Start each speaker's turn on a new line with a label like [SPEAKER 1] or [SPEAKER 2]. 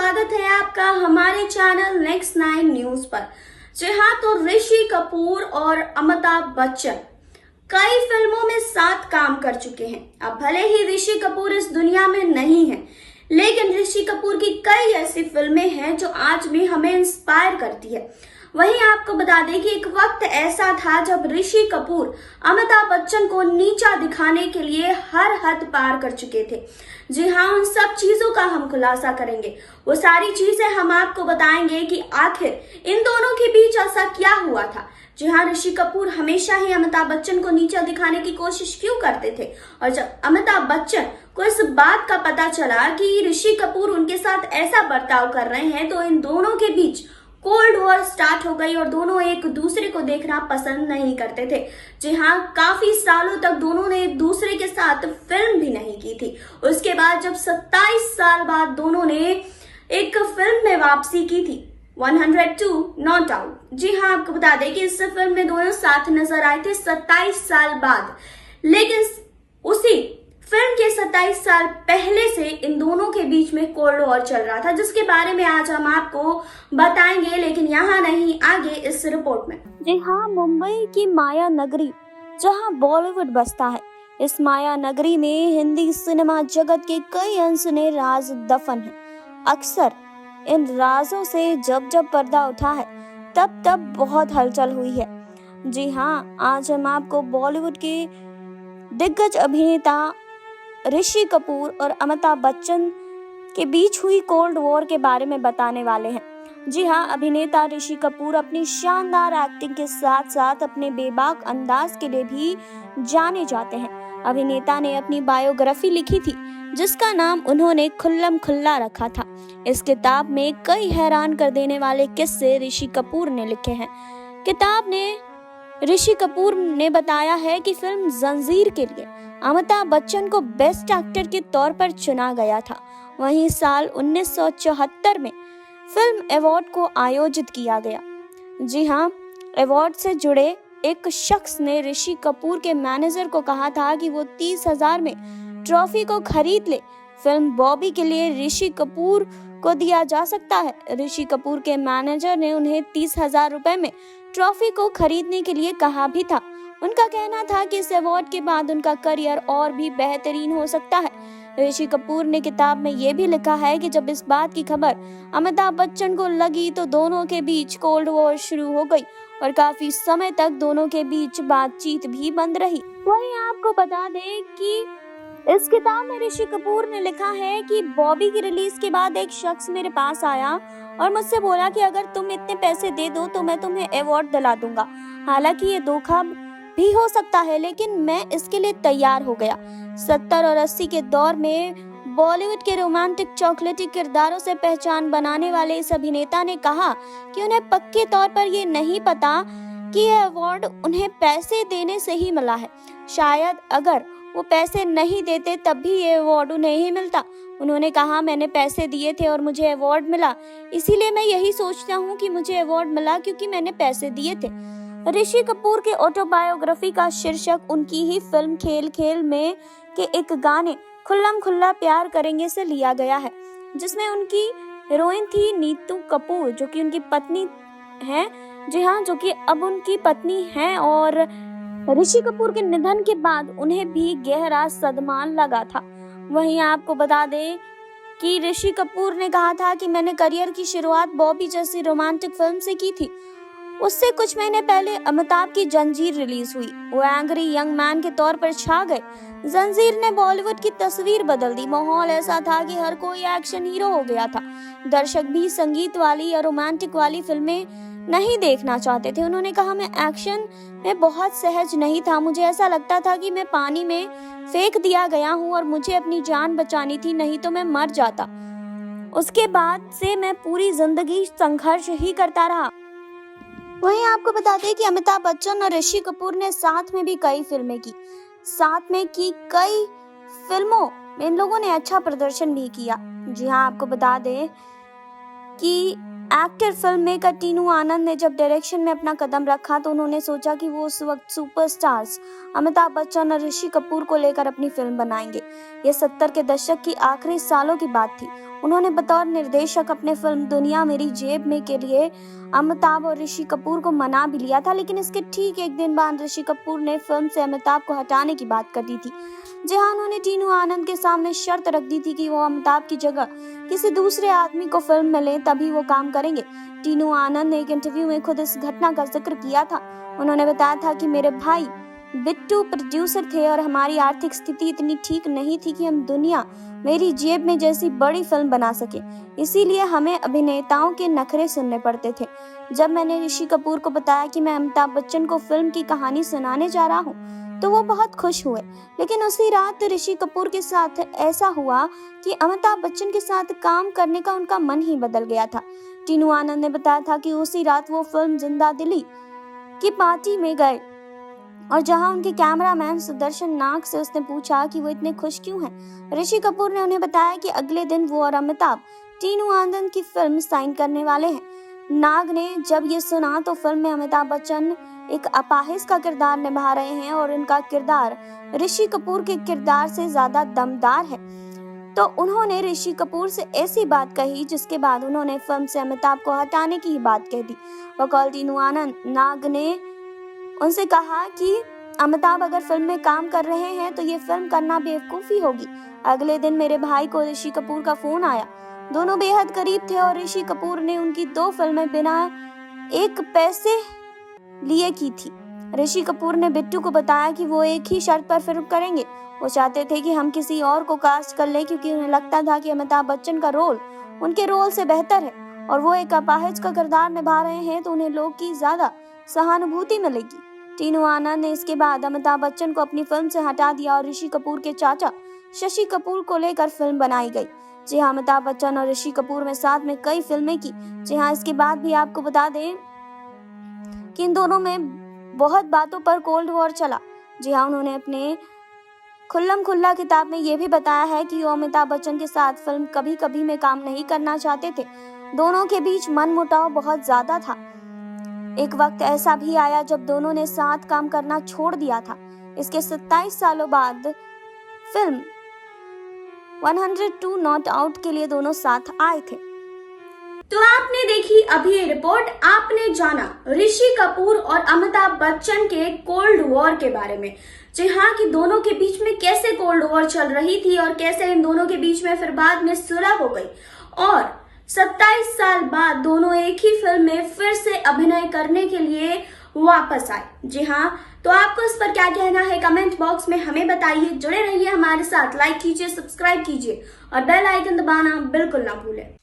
[SPEAKER 1] स्वागत है आपका हमारे चैनल नेक्स्ट 9 न्यूज पर। जी हाँ, तो ऋषि कपूर और अमिताभ बच्चन कई फिल्मों में साथ काम कर चुके हैं। अब भले ही ऋषि कपूर इस दुनिया में नहीं है, लेकिन ऋषि कपूर की कई ऐसी फिल्में हैं जो आज भी हमें इंस्पायर करती है। वहीं आपको बता दें कि एक वक्त ऐसा था जब ऋषि कपूर अमिताभ बच्चन को नीचा दिखाने के लिए हर हद पार कर चुके थे। जी हाँ, उन सब चीजों का हम खुलासा करेंगे। वो सारी चीजें हम आपको बताएंगे कि आखिर इन दोनों के बीच ऐसा क्या हुआ था। जी हाँ, ऋषि कपूर हमेशा ही अमिताभ बच्चन को नीचा दिखाने की कोशिश क्यों करते थे, और जब अमिताभ बच्चन को इस बात का पता चला कि ऋषि कपूर उनके साथ ऐसा बर्ताव कर रहे हैं, तो इन दोनों के बीच कोल्ड वॉर स्टार्ट हो गई और दोनों एक दूसरे को देखना पसंद नहीं करते थे। जी हाँ, काफी सालों तक दोनों ने एक दूसरे के साथ फिल्म भी नहीं की थी। उसके बाद जब 27 साल बाद दोनों ने एक फिल्म में वापसी की थी, 102 नॉट आउट। जी हाँ, आपको बता दें कि इस फिल्म में दोनों साथ नजर आए थे 27 साल बाद, लेकिन उसी फिल्म के 27 साल पहले से इन दोनों के बीच में कोल्ड वॉर चल रहा था, जिसके बारे में आज हम आपको बताएंगे, लेकिन यहाँ नहीं, आगे इस रिपोर्ट में।
[SPEAKER 2] जी हाँ, मुंबई की माया नगरी जहाँ बॉलीवुड बसता है, इस माया नगरी में हिंदी सिनेमा जगत के कई अनसुने राज दफन हैं। अक्सर इन राजों से जब जब पर्दा उठा है, तब तब बहुत हलचल हुई है। जी हाँ, आज हम आपको बॉलीवुड के दिग्गज अभिनेता ऋषि कपूर और अमिताभ बच्चन के बीच हुई कोल्ड वॉर के बारे में बताने वाले हैं। जी हाँ, अभिनेता ऋषि कपूर अपनी शानदार एक्टिंग के साथ साथ अपने बेबाक अंदाज के लिए भी जाने जाते हैं। अभिनेता ने अपनी बायोग्राफी लिखी थी, जिसका नाम उन्होंने खुल्लम खुल्ला रखा था। इस किताब में कई हैरान कर देने वाले किस्से ऋषि कपूर ने लिखे हैं। किताब ने ऋषि कपूर ने बताया है कि फिल्म जंजीर के लिए अमिताभ बच्चन को बेस्ट एक्टर के तौर पर चुना गया था। वहीं साल 1974 में फिल्म अवार्ड को आयोजित किया गया। जी हाँ, अवार्ड से जुड़े एक शख्स ने ऋषि कपूर के मैनेजर को कहा था कि वो 30,000 में ट्रॉफी को खरीद ले। फिल्म बॉबी के लिए ऋषि कपूर को दिया जा सकता है। ऋषि कपूर के मैनेजर ने उन्हें 30,000 रुपए में ट्रॉफी को खरीदने के लिए कहा भी था। उनका कहना था कि इस अवार्ड के बाद उनका करियर और भी बेहतरीन हो सकता है। ऋषि कपूर ने किताब में ये भी लिखा है कि जब इस बात की खबर अमिताभ बच्चन को लगी तो दोनों के बीच कोल्ड वॉर शुरू हो गई और काफी समय तक दोनों के बीच बातचीत भी बंद रही। वहीं आपको बता दें कि इस किताब में ऋषि कपूर ने लिखा है कि बॉबी की रिलीज के बाद एक शख्स मेरे पास आया और मुझसे बोला कि अगर तुम इतने पैसे दे दो तो मैं तुम्हें अवार्ड दिला दूंगा। हालांकि ये धोखा भी हो सकता है, लेकिन मैं इसके लिए तैयार हो गया। 70 और 80 के दौर में बॉलीवुड के रोमांटिक चॉकलेटी किरदारों से पहचान बनाने वाले इस अभिनेता ने कहा कि उन्हें पक्के तौर पर ये नहीं पता कि यह अवार्ड उन्हें पैसे देने से ही मिला है। शायद अगर वो पैसे नहीं देते तब भी ये अवार्ड उन्हें ही मिलता। उन्होंने कहा, मैंने पैसे दिए थे और मुझे अवार्ड मिला, इसीलिए मैं यही सोचता हूँ कि मुझे अवार्ड मिला क्योंकि मैंने पैसे दिए थे। ऋषि कपूर के ऑटोबायोग्राफी का शीर्षक उनकी ही फिल्म खेल खेल में के एक गाने खुल्लम खुल्ला प्यार करेंगे से लिया गया है, जिसमें उनकी हीरोइन थी नीतू कपूर, जो कि उनकी पत्नी हैं। जी हाँ, जो कि अब उनकी पत्नी हैं। और ऋषि कपूर के निधन के बाद उन्हें भी गहरा सदमा लगा था। वहीं आपको बता दें कि ऋषि कपूर ने कहा था कि मैंने करियर की शुरुआत बॉबी जैसी रोमांटिक फिल्म से की थी। उससे कुछ महीने पहले अमिताभ की जंजीर रिलीज हुई। वो एंग्री यंग मैन के तौर पर छा गए। जंजीर ने बॉलीवुड की तस्वीर बदल दी। माहौल ऐसा था कि हर कोई एक्शन हीरो हो गया था। दर्शक भी संगीत वाली या रोमांटिक वाली फिल्में नहीं देखना चाहते थे। उन्होंने कहा, मैं एक्शन में बहुत सहज नहीं था। मुझे ऐसा लगता था कि मैं पानी में फेंक दिया गया हूँ और मुझे अपनी जान बचानी थी, नहीं तो मैं मर जाता। उसके बाद से मैं पूरी जिंदगी संघर्ष ही करता रहा। वहीं आपको बता दें कि अमिताभ बच्चन और ऋषि कपूर ने साथ में भी कई फिल्में की। साथ में की कई फिल्मों में इन लोगों ने अच्छा प्रदर्शन भी किया। जी हाँ, आपको बता दें कि एक्टर फिल्म मेकर टीनू आनंद ने जब डायरेक्शन में अपना कदम रखा तो उन्होंने सोचा कि वो उस वक्त सुपरस्टार्स अमिताभ बच्चन और ऋषि कपूर को लेकर अपनी फिल्म बनाएंगे। ये 70 के दशक की आखिरी सालों की बात थी। उन्होंने बतौर निर्देशक अपने फिल्म दुनिया मेरी जेब में के लिए अमिताभ और ऋषि कपूर को मना भी लिया था, लेकिन इसके ठीक एक दिन बाद ऋषि कपूर ने फिल्म से अमिताभ को हटाने की बात कर दी थी। जी हाँ, उन्होंने टीनू आनंद के सामने शर्त रख दी थी कि वो अमिताभ की जगह किसी दूसरे आदमी को फिल्म में ले तभी वो काम करेंगे। टीनू आनंद ने एक इंटरव्यू में खुद इस घटना का जिक्र किया था। उन्होंने बताया था कि मेरे भाई बिट्टू प्रोड्यूसर थे और हमारी आर्थिक स्थिति इतनी ठीक नहीं थी कि हम दुनिया मेरी जेब में जैसी बड़ी फिल्म बना सके, इसीलिए हमें अभिनेताओं के नखरे सुनने पड़ते थे। जब मैंने ऋषि कपूर को बताया कि मैं अमिताभ बच्चन को फिल्म की कहानी सुनाने जा रहा हूँ तो वो बहुत खुश हुए, लेकिन उसी रात ऋषि कपूर के साथ ऐसा हुआ कि अमिताभ बच्चन के साथ काम करने का उनका मन ही बदल गया था। टीनू आनंद ने बताया था कि उसी रात वो फिल्म जिंदा दिली की पार्टी में गए और जहां उनके कैमरामैन सुदर्शन नाग से उसने पूछा कि वो इतने खुश क्यों हैं। ऋषि कपूर ने उन्हें बताया कि अगले दिन वो और अमिताभ टीनू आनंद की फिल्म साइन करने वाले हैं। नाग ने जब ये सुना तो फिल्म में अमिताभ बच्चन एक अपाहिज का किरदार निभा रहे हैं और इनका किरदार ऋषि कपूर के किरदार से ज्यादा दमदार है, तो उन्होंने ऋषि कपूर से ऐसी बात कही जिसके बाद उन्होंने फिल्म से अमिताभ को हटाने की ही बात कह दी। वकाल टीनू आनंद नाग ने उनसे कहा कि अमिताभ अगर फिल्म में काम कर रहे हैं तो ये फिल्म करना बेवकूफी होगी। अगले दिन मेरे भाई को ऋषि कपूर का फोन आया। दोनों बेहद करीब थे और ऋषि कपूर ने उनकी 2 फिल्में बिना एक पैसे लिए की थी। ऋषि कपूर ने बिट्टू को बताया कि वो एक ही शर्त पर फिल्म करेंगे। वो चाहते थे कि हम किसी और को कास्ट कर लें क्योंकि उन्हें लगता था कि अमिताभ बच्चन का रोल उनके रोल से बेहतर है और वो एक अपाहिज का किरदार निभा रहे हैं तो उन्हें लोग की ज्यादा सहानुभूति मिलेगी। टीनू आनंद ने इसके बाद अमिताभ बच्चन को अपनी फिल्म से हटा दिया और ऋषि कपूर के चाचा शशि कपूर को लेकर फिल्म बनाई गई। जी हाँ, अमिताभ बच्चन और ऋषि कपूर में साथ में कई फिल्में की। जी हाँ, इसके बाद भी आपको बता दें कि इन दोनों में बहुत बातों पर कोल्ड वॉर चला। जी हाँ, उन्होंने अपने खुल्लम खुल्ला किताब में ये भी बताया है कि वो अमिताभ बच्चन के साथ फिल्म कभी कभी में काम नहीं करना चाहते थे। दोनों के बीच मनमुटाव बहुत ज्यादा था। एक वक्त ऐसा भी आया जब दोनों ने साथ काम करना छोड़ दिया था। इसके 27 सालों बाद फिल्म 102 नॉट आउट के लिए दोनों साथ आए थे।
[SPEAKER 1] तो आपने देखी अभी ये रिपोर्ट, आपने जाना ऋषि कपूर और अमिताभ बच्चन के कोल्ड वॉर के बारे में। जी हाँ, कि दोनों के बीच में कैसे कोल्ड वॉर चल रही थी और कैसे इन दोनों के बीच में फिर बाद में सुलह हो गई और 27 साल बाद दोनों एक ही फिल्म में फिर से अभिनय करने के लिए वापस आए। जी हाँ, तो आपको इस पर क्या कहना है कमेंट बॉक्स में हमें बताइए। जुड़े रहिए हमारे साथ, लाइक कीजिए, सब्सक्राइब कीजिए और बेल आइकन दबाना बिल्कुल ना भूलें।